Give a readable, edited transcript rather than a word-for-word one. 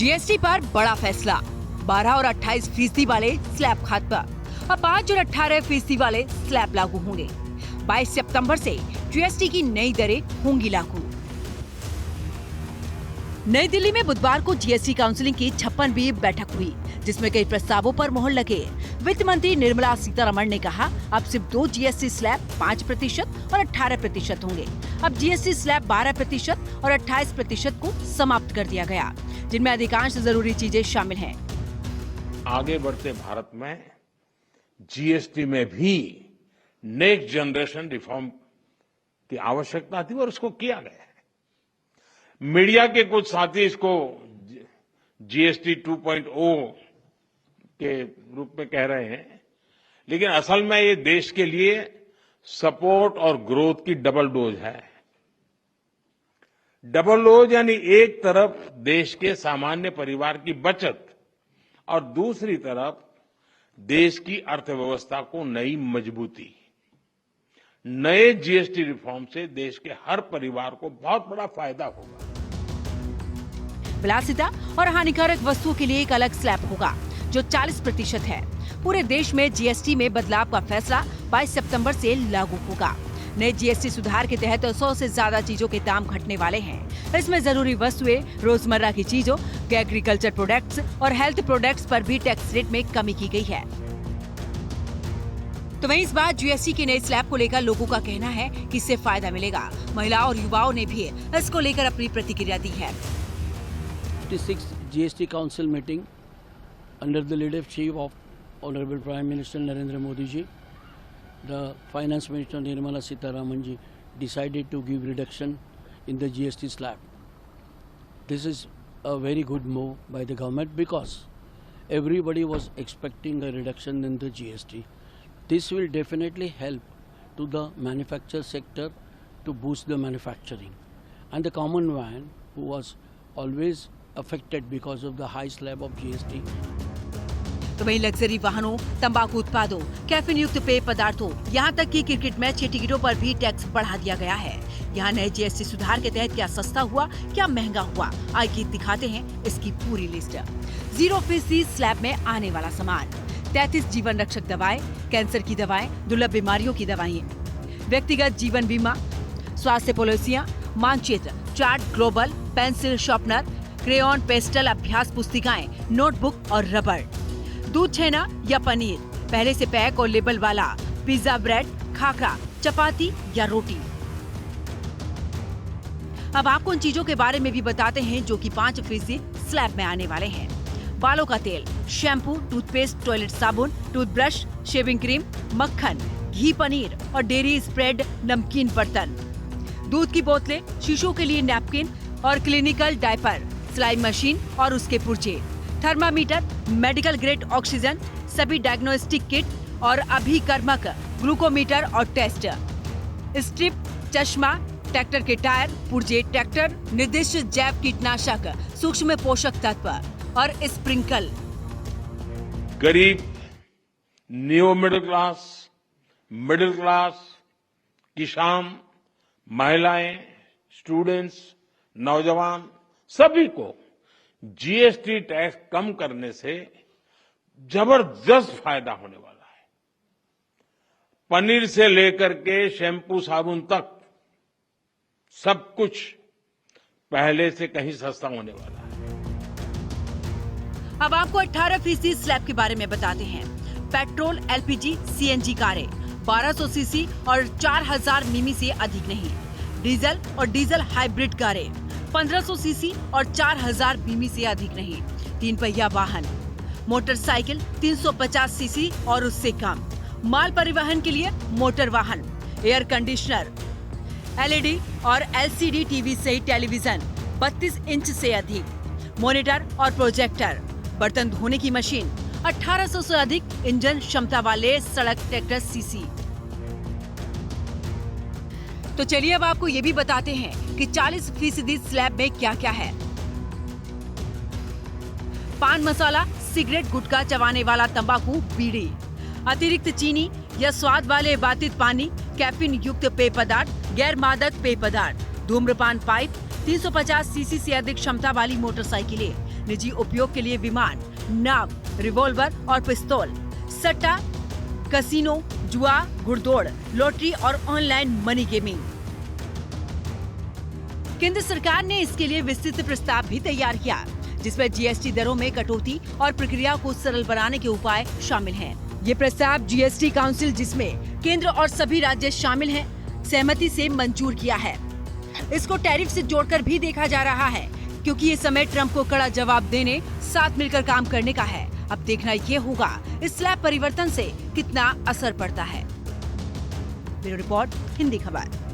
GST पर बड़ा फैसला। 12 और 28% वाले स्लैब खात पर अब 5 और 18% वाले स्लैब लागू होंगे। 22 सितंबर से जीएसटी की नई दरें होंगी लागू। नई दिल्ली में बुधवार को जीएसटी काउंसिलिंग की 56वीं बैठक हुई, जिसमें कई प्रस्तावों पर मोहर लगे। वित्त मंत्री निर्मला सीतारमण ने कहा, अब सिर्फ 2 जीएसटी स्लैब 5% और 18% होंगे। अब जीएसटी स्लैब 12% और 28% को समाप्त कर दिया गया, जिनमें अधिकांश जरूरी चीजें शामिल हैं। आगे बढ़ते भारत में जीएसटी में भी नेक्स्ट जनरेशन रिफॉर्म की आवश्यकता थी और उसको किया गया है। मीडिया के कुछ साथी इसको जीएसटी 2.0 के रूप में कह रहे हैं, लेकिन असल में ये देश के लिए सपोर्ट और ग्रोथ की डबल डोज है। डबल डोज यानी एक तरफ देश के सामान्य परिवार की बचत और दूसरी तरफ देश की अर्थव्यवस्था को नई मजबूती। नए जीएसटी रिफॉर्म से देश के हर परिवार को बहुत बड़ा फायदा होगा। विलासिता और हानिकारक वस्तुओं के लिए एक अलग स्लैब होगा, जो 40% है। पूरे देश में जीएसटी में बदलाव का फैसला 22 सितंबर से लागू होगा। नए जीएसटी सुधार के तहत 100 से ज्यादा चीजों के दाम घटने वाले हैं। इसमें जरूरी वस्तुएं, रोजमर्रा की चीजों, एग्रीकल्चर प्रोडक्ट्स और हेल्थ प्रोडक्ट्स पर भी टैक्स रेट में कमी की गई है। तो वहीं इस बार जीएसटी के नए स्लैब को लेकर लोगों का कहना है कि इससे फायदा मिलेगा। महिलाओं और युवाओं ने भी इसको लेकर अपनी प्रतिक्रिया दी है। 56th GST Council meeting under the leadership of Honorable Prime Minister Narendra Modi ji, the Finance Minister Nirmala Sitharaman ji decided to give reduction in the GST slab. This is a very good move by the government because everybody was expecting a reduction in the GST. This will definitely help to the manufacture sector to boost the manufacturing, and the common man who was always affected because of the high slab of GST. तो वहीं luxury वाहनों, तंबाकू उत्पादों, caffeine युक्त पेय पदार्थों, यहाँ तक कि क्रिकेट मैच के टिकटों पर भी टैक्स बढ़ा दिया गया है। यहाँ नए जीएसटी सुधार के तहत क्या सस्ता हुआ, क्या महंगा हुआ, आइए दिखाते हैं इसकी पूरी लिस्ट। 0% स्लैब में आने वाला सामान, 33 जीवन रक्षक दवाएं, कैंसर की दवाएं, दुर्लभ बीमारियों की दवाएं, व्यक्तिगत जीवन बीमा, स्वास्थ्य पॉलिसियां, मानचित्र, chart global, pencil sharpener, crayon, pastel, अभ्यास पुस्तिकाएं, नोटबुक और रबर, दूध, छेना या पनीर, पहले से पैक और लेबल वाला, पिज्जा, ब्रेड, खाखरा, चपाती या रोटी। अब आपको उन चीजों के बारे में भी बताते हैं जो कि 5% स्लैब में आने वाले हैं। बालों का तेल, शैम्पू, टूथपेस्ट, टॉयलेट साबुन, टूथब्रश, शेविंग क्रीम, मक्खन, घी, पनीर और डेयरी स्प्रेड, नमकीन बर्तन, दूध की बोतलें, शिशुओं के लिए नैपकिन और क्लिनिकल डायपर, सिलाई मशीन और उसके पुर्जे, थर्मामीटर, मेडिकल ग्रेड ऑक्सीजन, सभी डायग्नोस्टिक किट और अभिकर्मक ग्लूकोमीटर और टेस्ट, स्ट्रिप, चश्मा, ट्रैक्टर के टायर, पुर्जे, ट्रैक्टर निर्दिष्ट जैव कीटनाशक, सूक्ष्म पोषक तत्व और स्प्रिंकल। गरीब, न्यू मिडिल क्लास, किसान, महिलाएं, स्टूडेंट्स, नौजवान, सभी को जीएसटी टैक्स कम करने से जबरदस्त फायदा होने वाला है। पनीर से लेकर के शैम्पू, साबुन तक सब कुछ पहले से कहीं सस्ता होने वाला है। अब आपको 18% स्लैब के बारे में बताते हैं। पेट्रोल, एलपीजी, सीएनजी कारें 1200 सीसी और 4000 मिमी से अधिक नहीं। डीजल और डीजल हाइब्रिड कारें 1500 सीसी और 4000 मिमी से अधिक नहीं। 3 पहिया वाहन, मोटरसाइकिल 350 सीसी और उससे कम। माल परिवहन के लिए मोटर वाहन, एयर कंडीशनर, एलईडी और एलसीडी टीवी सहित टेलीविजन 32 इंच से अधिक, मॉनिटर और प्रोजेक्टर, बर्तन धोने की मशीन, 1800 से अधिक इंजन क्षमता वाले सड़क ट्रैक्टर सीसी। तो चलिए अब आपको ये भी बताते हैं कि 40% स्लैब में क्या क्या है। पान मसाला, सिगरेट, गुटखा, चबाने वाला तंबाकू, बीड़ी, अतिरिक्त चीनी या स्वाद वाले बातित पानी, कैफीन युक्त पेय पदार्थ, गैर मादक पेय पदार्थ, धूम्रपान पाइप, 350 सीसी से अधिक क्षमता वाली मोटरसाइकिलें, निजी उपयोग के लिए विमान, नाव, रिवॉल्वर और पिस्तौल, सट्टा, कसिनो, जुआ, घुड़दौड़, लॉटरी और ऑनलाइन मनी गेमिंग। केंद्र सरकार ने इसके लिए विस्तृत प्रस्ताव भी तैयार किया, जिसमें जीएसटी दरों में कटौती और प्रक्रिया को सरल बनाने के उपाय शामिल हैं। ये प्रस्ताव जीएसटी काउंसिल, जिसमें केंद्र और सभी राज्य शामिल हैं, सहमति से मंजूर किया है। इसको टैरिफ से जोड़कर भी देखा जा रहा है, क्योंकि ये समय ट्रंप को कड़ा जवाब देने, साथ मिलकर काम करने का है। अब देखना ये होगा इस स्लैब परिवर्तन से कितना असर पड़ता है। ब्यूरो रिपोर्ट, हिंदी खबर।